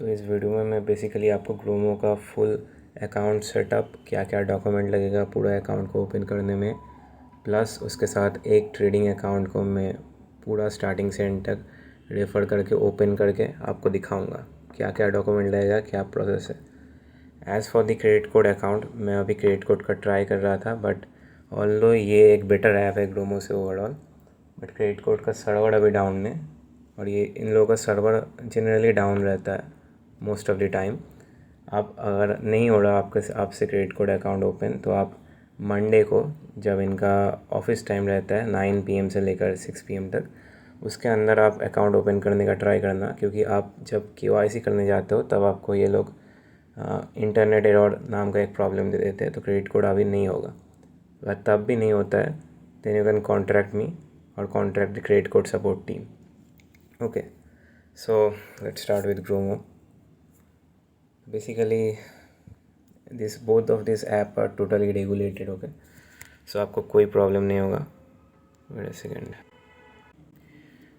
तो इस वीडियो में मैं बेसिकली आपको ग्रोमो का फुल अकाउंट सेटअप, क्या क्या डॉक्यूमेंट लगेगा पूरा अकाउंट को ओपन करने में, प्लस उसके साथ एक ट्रेडिंग अकाउंट को मैं पूरा स्टार्टिंग से एंड तक रेफ़र करके ओपन करके आपको दिखाऊंगा क्या क्या डॉक्यूमेंट लगेगा, क्या प्रोसेस है। As for the credit code account, मैं अभी क्रेडिट कोड का ट्राई कर रहा था, बट ऑल्दो ये एक बेटर ऐप है ग्रोमो से ओवरऑल, बट क्रेडिट कोड का सर्वर अभी डाउन है और ये इन लोगों का सर्वर जनरली डाउन रहता है मोस्ट ऑफ द टाइम। आप अगर नहीं हो रहा आपसे क्रेडिट कोड अकाउंट ओपन, तो आप मंडे को, जब इनका ऑफिस टाइम रहता है 9 PM से लेकर 6 PM तक, उसके अंदर आप अकाउंट ओपन करने का ट्राई करना, क्योंकि आप जब KYC करने जाते हो तब आपको ये लोग इंटरनेट एरर नाम का एक प्रॉब्लम दे देते हैं, तो क्रेडिट कोड अभी नहीं होगा। अगर तब भी नहीं होता है, देन यू कैन कॉन्ट्रैक्ट मी और contract the credit code support team. Okay, so let's start with Gromo. Basically, both of these app are totally regulated. Okay, so आपको कोई प्रॉब्लम नहीं होगा। Wait a second.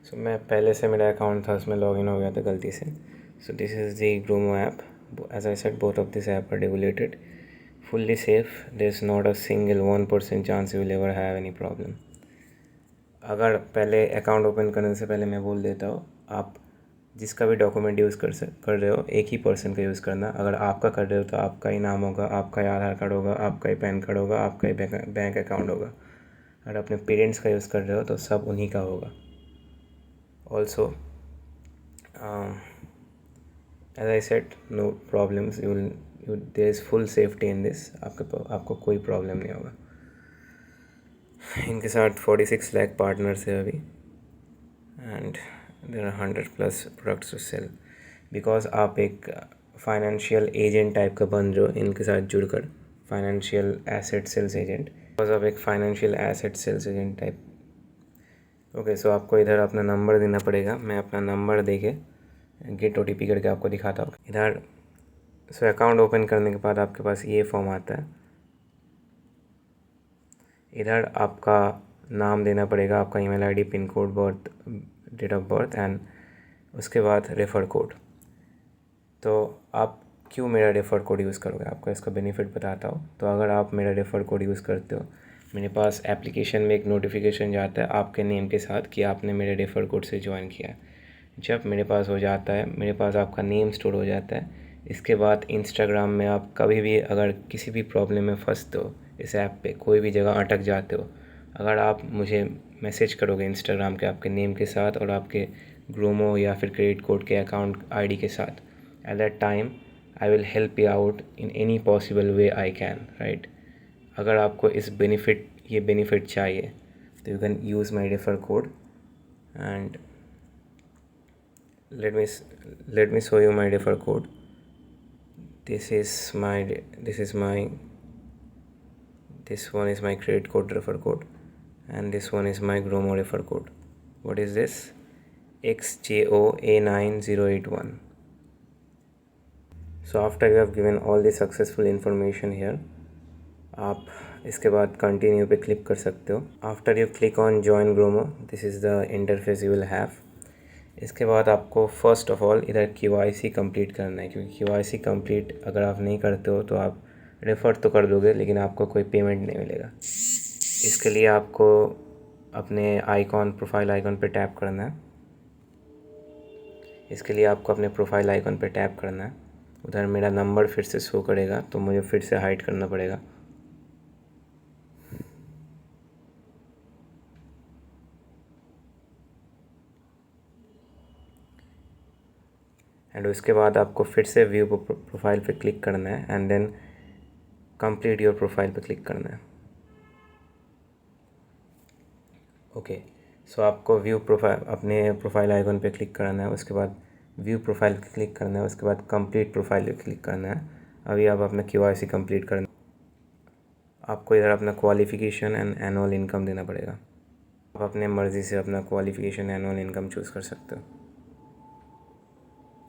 सो मैं पहले से मेरा अकाउंट था, उसमें लॉगिन हो गया था गलती से। So this is the Gromo app. As I said, both of this app are regulated, fully safe. There is not a single 1% chance you will ever have any problem. अगर पहले अकाउंट ओपन करने से पहले मैं बोल देता हूँ, आप जिसका भी डॉक्यूमेंट यूज़ कर रहे हो, एक ही पर्सन का यूज़ करना। अगर आपका कर रहे हो तो आपका ही नाम होगा, आपका ही आधार कार्ड होगा, आपका ही पैन कार्ड होगा, आपका ही बैंक अकाउंट होगा। अगर अपने पेरेंट्स का यूज़ कर रहे हो तो सब उन्हीं का होगा। Also as I said, no problems, there is full safety in this. आपको कोई प्रॉब्लम नहीं होगा। इनके साथ 46 लाख पार्टनर्स है अभी, and there are 100+ products to sell. Because आप एक फाइनेंशियल एजेंट टाइप का बन रहे हो इनके साथ जुड़कर, financial asset sales agent. Because आप एक financial asset sales agent type. Okay, so आपको इधर अपना नंबर देना पड़ेगा। मैं अपना नंबर दे के गेट OTP करके आपको दिखाता हूँ इधर। सो अकाउंट ओपन करने के बाद आपके पास ये फॉर्म आता है। इधर आपका नाम देना पड़ेगा, आपका email ID, pin code, birth, date of birth, and उसके बाद रेफ़र कोड। तो आप क्यों मेरा रेफ़र कोड यूज़ करोगे, आपको इसका बेनिफिट बताता हूँ। तो अगर आप मेरा रेफ़र कोड यूज़ करते हो, मेरे पास एप्लीकेशन में एक नोटिफिकेशन जाता है आपके नेम के साथ कि आपने मेरे रेफ़र कोड से ज्वाइन किया है। जब मेरे पास हो जाता है, मेरे पास आपका नेम स्टोर हो जाता है। इसके बाद इंस्टाग्राम में आप कभी भी अगर किसी भी प्रॉब्लम में फंसते हो, इस ऐप पे कोई भी जगह अटक जाते हो, अगर आप मुझे मैसेज करोगे इंस्टाग्राम के आपके नेम के साथ और आपके ग्रोमो या फिर क्रेडिट कोड के अकाउंट ID के साथ, at that time I will help you out in any possible way I can, right? अगर आपको ये बेनिफिट चाहिए तो you can use my refer code, and let me show you my refer code. This one is my credit code refer code, and this one is my Gromo refer code. What is this? XJOA9081. So after you have given all the successful information here, आप इसके बाद continue पे click कर सकते हो। After you click on join Gromo, this is the interface you will have. इसके बाद आपको फर्स्ट ऑफ ऑल इधर KYC कंप्लीट करना है, क्योंकि KYC कंप्लीट अगर आप नहीं करते हो तो आप रेफ़र तो कर दोगे लेकिन आपको कोई पेमेंट नहीं मिलेगा। इसके लिए आपको अपने प्रोफाइल आइकॉन पे टैप करना है। इसके लिए आपको अपने प्रोफाइल आइकॉन पे टैप करना है। उधर मेरा नंबर फिर से शो करेगा, तो मुझे फिर से हाइड करना पड़ेगा। एंड उसके बाद आपको फिर से व्यू प्रोफाइल पे क्लिक करना है, and then complete your profile पे क्लिक करना है। ओके, सो आपको अपने प्रोफाइल आइकन पे क्लिक करना है, उसके बाद व्यू प्रोफाइल पे क्लिक करना है, उसके बाद कंप्लीट प्रोफाइल पे क्लिक करना है। अभी आप अपना KYC कंप्लीट करना, आपको इधर अपना क्वालिफ़िकेशन एंड एनुअल इनकम देना पड़ेगा। आप अपने मर्ज़ी से अपना क्वालिफ़िकेशन एनुअल इनकम चूज़ कर सकते हो।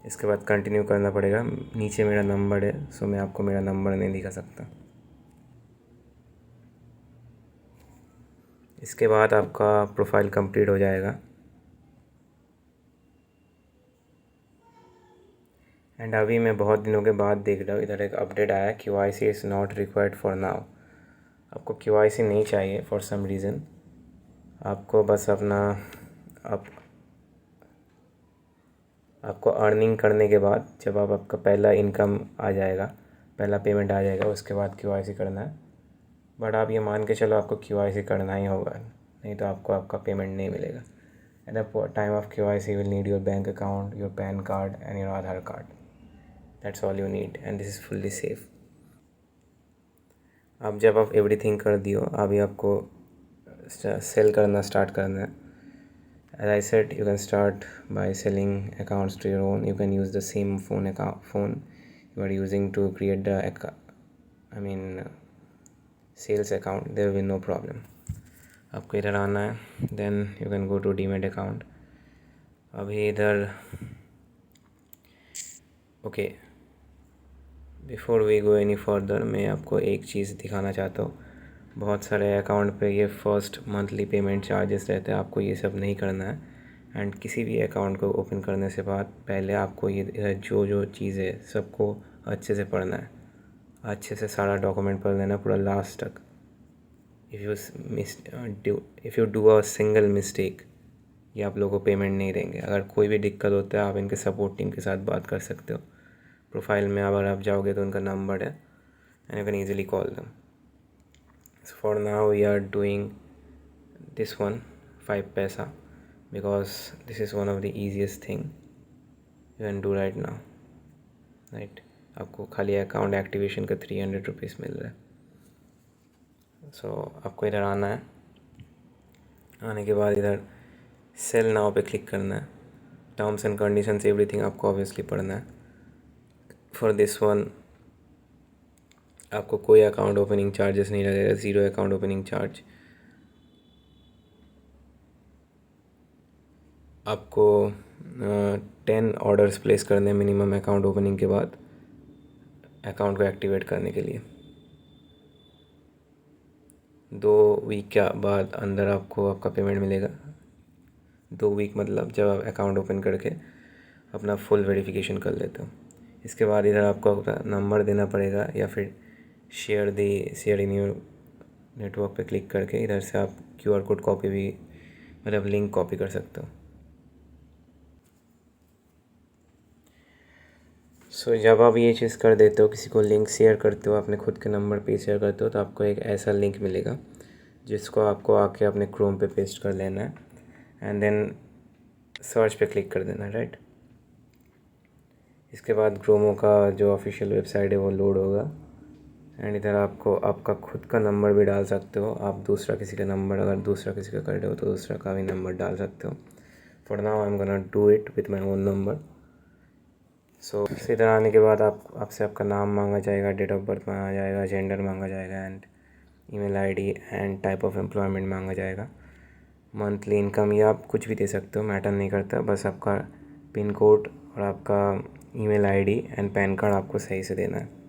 इसके बाद कंटिन्यू करना पड़ेगा। नीचे मेरा नंबर है, सो मैं आपको मेरा नंबर नहीं दिखा सकता। इसके बाद आपका प्रोफाइल कंप्लीट हो जाएगा, एंड अभी मैं बहुत दिनों के बाद देख रहा हूँ इधर एक अपडेट आया, KYC is not required for now. आपको KYC नहीं चाहिए फॉर सम रीज़न। आपको बस अपना आपको अर्निंग करने के बाद जब आपका पहला इनकम आ जाएगा, पहला पेमेंट आ जाएगा, उसके बाद KYC करना है। बट आप ये मान के चलो आपको KYC करना ही होगा, नहीं तो आपको आपका पेमेंट नहीं मिलेगा। At the time of KYC you will need your bank account, your PAN card and your Aadhaar card. That's all you need and this is fully safe. अब जब आप एवरीथिंग कर दियो, अभी आपको सेल करना स्टार्ट करना है। As I said, you can start by selling accounts to your own. You can use the same phone you are using to create the sales account. There will be no problem. आपको इधर आना है, then you can go to Demat account. अभी इधर okay, before we go any further मैं आपको एक चीज़ दिखाना चाहता हूँ। बहुत सारे अकाउंट पे ये फर्स्ट मंथली पेमेंट चार्जेस रहते हैं, आपको ये सब नहीं करना है। एंड किसी भी अकाउंट को ओपन करने से बाद पहले आपको ये जो चीज़ है सबको अच्छे से पढ़ना है, अच्छे से सारा डॉक्यूमेंट पढ़ लेना पूरा लास्ट तक। If you do a single mistake, ये आप लोगों को पेमेंट नहीं देंगे। अगर कोई भी दिक्कत होता है आप इनके सपोर्ट टीम के साथ बात कर सकते हो। प्रोफाइल में अगर आप जाओगे तो उनका नंबर है and you can easily call them. So for now we are doing this one 5 paisa because this is one of the easiest thing you can do right now, right? आपको खाली account activation का 300 rupees मिल रहा है। सो आपको इधर आना है, आने के बाद इधर सेल नाउ पे क्लिक करना है। टर्म्स एंड कंडीशंस एवरीथिंग आपको ऑब्वियसली पढ़ना है। फॉर दिस वन आपको कोई अकाउंट ओपनिंग चार्जेस नहीं लगेगा, ज़ीरो अकाउंट ओपनिंग चार्ज। आपको 10 ऑर्डर्स प्लेस करने मिनिमम अकाउंट ओपनिंग के बाद अकाउंट को एक्टिवेट करने के लिए। 2 वीक के बाद अंदर आपको आपका पेमेंट मिलेगा। 2 वीक मतलब जब आप अकाउंट ओपन करके अपना फुल वेरिफिकेशन कर लेते हो। इसके बाद इधर आपको अपना नंबर देना पड़ेगा या फिर शेयर इन योर नेटवर्क पे क्लिक करके इधर से आप QR कोड कॉपी भी मतलब लिंक कॉपी कर सकते हो। सो जब आप ये चीज़ कर देते हो, किसी को लिंक शेयर करते हो, अपने खुद के नंबर पे शेयर करते हो, तो आपको एक ऐसा लिंक मिलेगा जिसको आपको आके अपने क्रोम पे पेस्ट कर लेना है एंड देन सर्च पे क्लिक कर देना है, राइट। इसके बाद क्रोमो का जो ऑफिशियल वेबसाइट है वो लोड होगा एंड इधर आपको आपका खुद का नंबर भी डाल सकते हो। आप दूसरा किसी का नंबर अगर दूसरा किसी का कर रहे हो तो दूसरा का भी नंबर डाल सकते हो। For now I am gonna do it with my own number. So इधर आने के बाद आपसे आपका नाम मांगा जाएगा, डेट ऑफ बर्थ मांगा जाएगा, जेंडर मांगा जाएगा and email ID and type of employment मांगा जाएगा। मंथली इनकम या आप कुछ भी दे सकते हो, मैटर नहीं करता, बस आपका पिन कोड और आपका email ID and pan card आपको सही से देना है।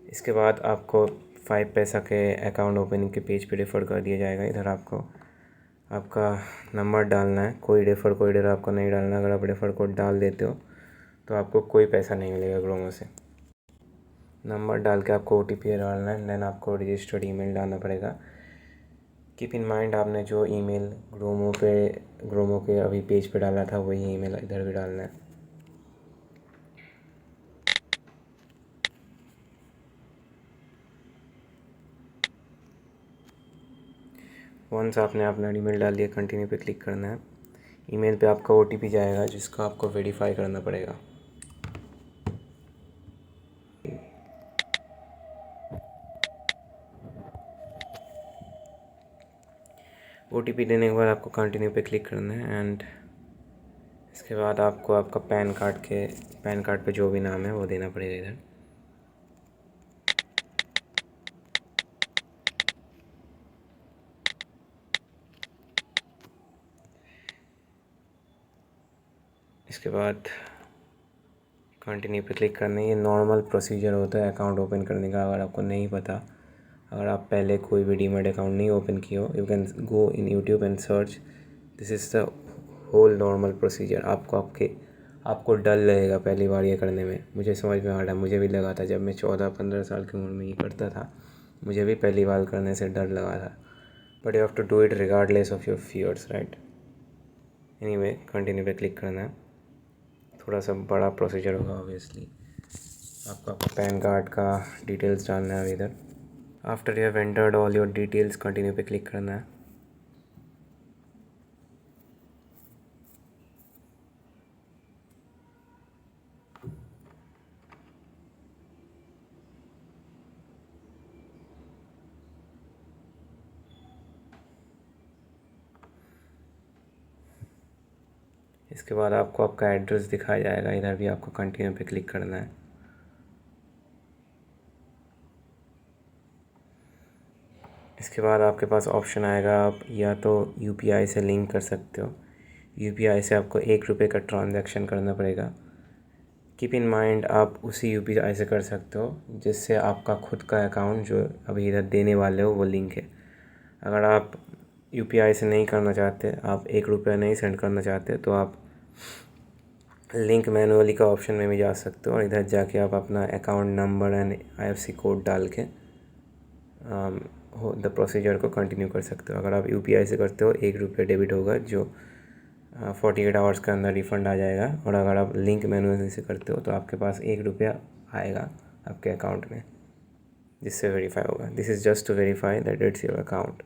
इसके बाद आपको 5 पैसा के अकाउंट ओपनिंग के पेज पे रेफ़र कर दिया जाएगा। इधर आपको आपका नंबर डालना है, कोई रेफ़र आपको नहीं डालना। अगर आप रेफ़र कोड डाल देते हो तो आपको कोई पैसा नहीं मिलेगा ग्रोमो से। नंबर डाल के आपको OTP डालना है, देन आपको रजिस्टर्ड ईमेल डालना पड़ेगा। कीप इन माइंड आपने जो ईमेल ग्रोमो के अभी पेज पे डाला था वही ईमेल इधर भी डालना है। वंस आपने अपना ईमेल डाल दिया, कंटिन्यू पे क्लिक करना है। ईमेल पे आपका OTP जाएगा जिसको आपको वेरीफाई करना पड़ेगा। OTP देने के बाद आपको कंटिन्यू पे क्लिक करना है एंड इसके बाद आपको आपका पैन कार्ड पे जो भी नाम है वो देना पड़ेगा इधर। इसके बाद कंटिन्यू पे क्लिक करना है। ये नॉर्मल प्रोसीजर होता है अकाउंट ओपन करने का। अगर आपको नहीं पता, अगर आप पहले कोई भी डीमैट अकाउंट नहीं ओपन किए हो, you can go in YouTube and search this is the whole normal procedure. आपको डर लगेगा पहली बार ये करने में, मुझे समझ में आ रहा है, मुझे भी लगा था जब मैं 14-15 साल की उम्र में ये करता था, मुझे भी पहली बार करने से डर लगा था। But you have to do it regardless of your fears, right. Anyway, continue पे क्लिक करना है। थोड़ा सा बड़ा प्रोसीजर होगा ऑब्वियसली। आपको आपका पैन कार्ड का डिटेल्स डालना है इधर। After you have entered all your details, continue पे क्लिक करना है। इसके बाद आपको आपका एड्रेस दिखाया जाएगा, इधर भी आपको कंटिन्यू पे क्लिक करना है। इसके बाद आपके पास ऑप्शन आएगा, आप या तो यूपीआई से लिंक कर सकते हो। यूपीआई से आपको 1 रुपये का ट्रांजैक्शन करना पड़ेगा। कीप इन माइंड आप उसी यूपीआई से कर सकते हो जिससे आपका खुद का अकाउंट जो अभी इधर देने वाले हो वो लिंक है। अगर आप यूपीआई से नहीं करना चाहते, आप 1 रुपया नहीं सेंड करना चाहते, तो आप लिंक मैनुअली का ऑप्शन में भी जा सकते हो और इधर जाके आप अपना account number and IFSC code डाल के द प्रोसीजर को कंटिन्यू कर सकते हो। अगर आप यूपीआई से करते हो 1 रुपया डेबिट होगा जो 48 आवर्स के अंदर रिफ़ंड आ जाएगा। और अगर आप लिंक मैनुअली से करते हो तो आपके पास 1 रुपया आएगा आपके अकाउंट में, जिससे वेरीफाई होगा। This is just to verify that it's your account.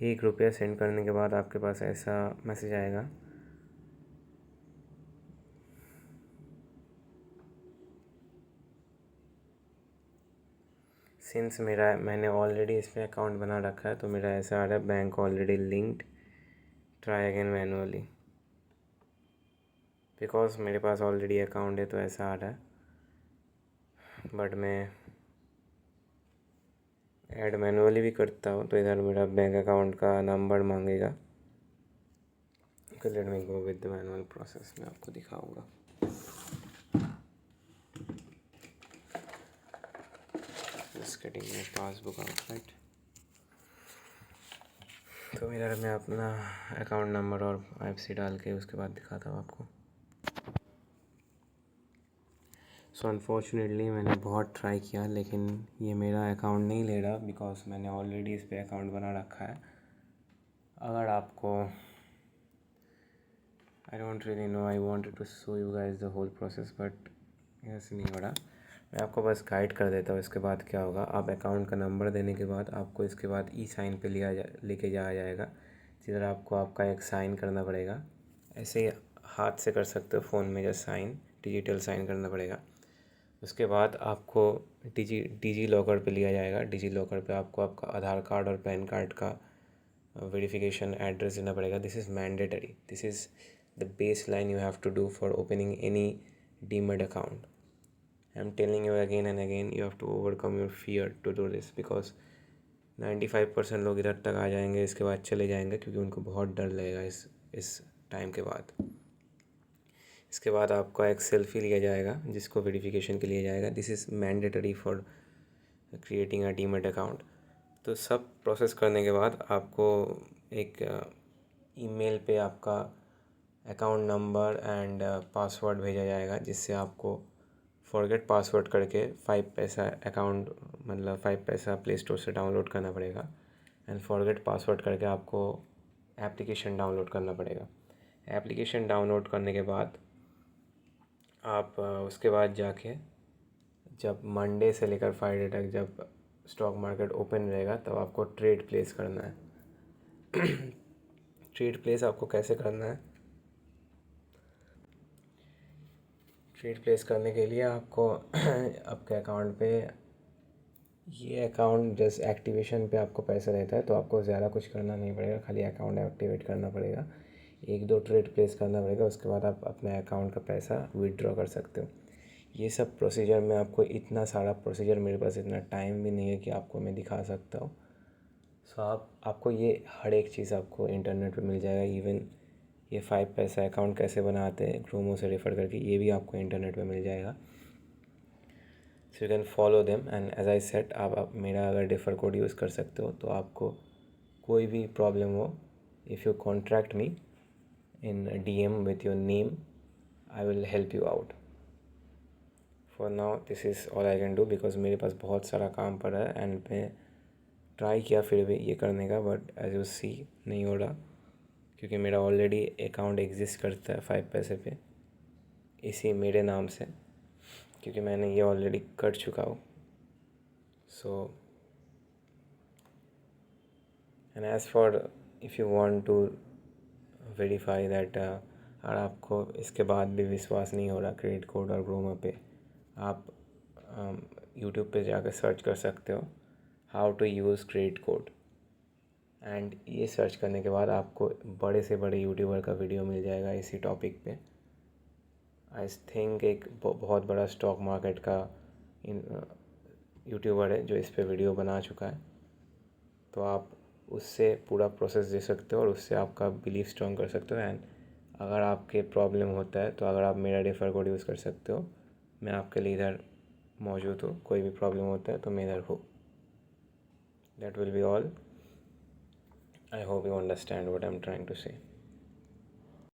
एक रुपया सेंड करने के बाद आपके पास ऐसा मैसेज आएगा, सिंस मैंने ऑलरेडी इसमें अकाउंट बना रखा है तो मेरा ऐसा आ रहा है, bank already linked, try again manually. Because मेरे पास ऑलरेडी अकाउंट है तो ऐसा आ रहा है। बट मैं ऐड मैनुअली भी करता हूँ तो इधर मेरा बैंक अकाउंट का नंबर मांगेगा। Let me go with the manual process, मैं आपको दिखाऊंगा। Just getting my passbook out, right. तो इधर मैं अपना अकाउंट नंबर और आईएफएससी डाल के उसके बाद दिखाता हूँ आपको। सो अनफॉर्चुनेटली मैंने बहुत ट्राई किया लेकिन ये मेरा अकाउंट नहीं ले रहा, बिकॉज मैंने ऑलरेडी इस पर अकाउंट बना रखा है। अगर आपको I don't really know, I wanted to show you guys the whole process, but ऐसे नहीं हो रहा। मैं आपको बस गाइड कर देता हूँ। इसके बाद क्या होगा, आप अकाउंट का नंबर देने के बाद आपको इसके बाद ई साइन पे लेके जाया जाएगा, जिधर आपको आपका एक साइन करना पड़ेगा। ऐसे ही हाथ से कर सकते हो फ़ोन में, जैसे साइन डिजिटल साइन करना पड़ेगा। उसके बाद आपको डिजी लॉकर पे लिया जाएगा। डिजी लॉकर पे आपको आपका आधार कार्ड और पैन कार्ड का वेरिफिकेशन एड्रेस देना पड़ेगा। This is mandatory, this is the baseline you have to do for opening any demat account. I am telling you again and again, you have to overcome your fear to do this, because 95% लोग इधर तक आ जाएंगे, इसके बाद चले जाएंगे क्योंकि उनको बहुत डर लगेगा इस टाइम के बाद। इसके बाद आपका एक सेल्फ़ी लिया जाएगा जिसको वेरिफिकेशन के लिए जाएगा। This is mandatory for creating a demat account. तो सब प्रोसेस करने के बाद आपको एक ईमेल पे आपका अकाउंट नंबर एंड पासवर्ड भेजा जाएगा, जिससे आपको फॉरगेट पासवर्ड करके 5 पैसा अकाउंट, मतलब 5 पैसा प्ले स्टोर से डाउनलोड करना पड़ेगा। एंड फॉरगेट पासवर्ड करके आपको एप्लीकेशन डाउनलोड करना पड़ेगा। एप्लीकेशन डाउनलोड करने के बाद आप उसके बाद जाके जब मंडे से लेकर फ्राइडे तक जब स्टॉक मार्केट ओपन रहेगा तब आपको ट्रेड प्लेस करना है। ट्रेड प्लेस आपको कैसे करना है, ट्रेड प्लेस करने के लिए आपको आपके अकाउंट पे, ये अकाउंट जस्ट एक्टिवेशन पे आपको पैसा देता है तो आपको ज़्यादा कुछ करना नहीं पड़ेगा, खाली अकाउंट एक्टिवेट करना पड़ेगा, 1-2 ट्रेड प्लेस करना पड़ेगा, उसके बाद आप अपने अकाउंट का पैसा विड्रॉ कर सकते हो। ये सब प्रोसीजर में आपको, इतना सारा प्रोसीजर मेरे पास इतना टाइम भी नहीं है कि आपको मैं दिखा सकता हूँ। सो आपको ये हर एक चीज़ आपको इंटरनेट पे मिल जाएगा। इवन ये 5 पैसा अकाउंट कैसे बनाते हैं क्रोमो से रेफ़र करके, ये भी आपको इंटरनेट पे मिल जाएगा। So you can follow them and as I said आप मेरा अगर रेफ़र कोड यूज़ कर सकते हो तो आपको कोई भी प्रॉब्लम हो, if you contract me in DM with your name, I will help you out. For now this is all I can do because मेरे पास बहुत सारा काम पड़ा है एंड मैं ट्राई किया फिर भी ये करने का, बट एज यू सी नहीं हो रहा क्योंकि मेरा ऑलरेडी अकाउंट एग्जिस्ट करता है 5 पैसे पे इसी मेरे नाम से, क्योंकि मैंने ये ऑलरेडी कर चुका हूँ। So and as for if you want to verify that, अगर आपको इसके बाद भी विश्वास नहीं हो रहा क्रेडिट कोड और ग्रोमो पे, आप यूट्यूब पे जाकर सर्च कर सकते हो how to use credit code, and ये सर्च करने के बाद आपको बड़े से बड़े यूट्यूबर का वीडियो मिल जाएगा इसी टॉपिक पे। आई थिंक एक बहुत बड़ा स्टॉक मार्केट का यूट्यूबर है जो इस पे वीडियो बना चुका है, तो आप उससे पूरा प्रोसेस दे सकते हो और उससे आपका बिलीफ स्ट्रॉन्ग कर सकते हो। एंड अगर आपके प्रॉब्लम होता है तो अगर आप मेरा रेफ़र कोड यूज़ कर सकते हो, मैं आपके लिए इधर मौजूद हूँ, कोई भी प्रॉब्लम होता है तो मैं इधर हूँ। That will be all. I hope you understand what I am trying to से।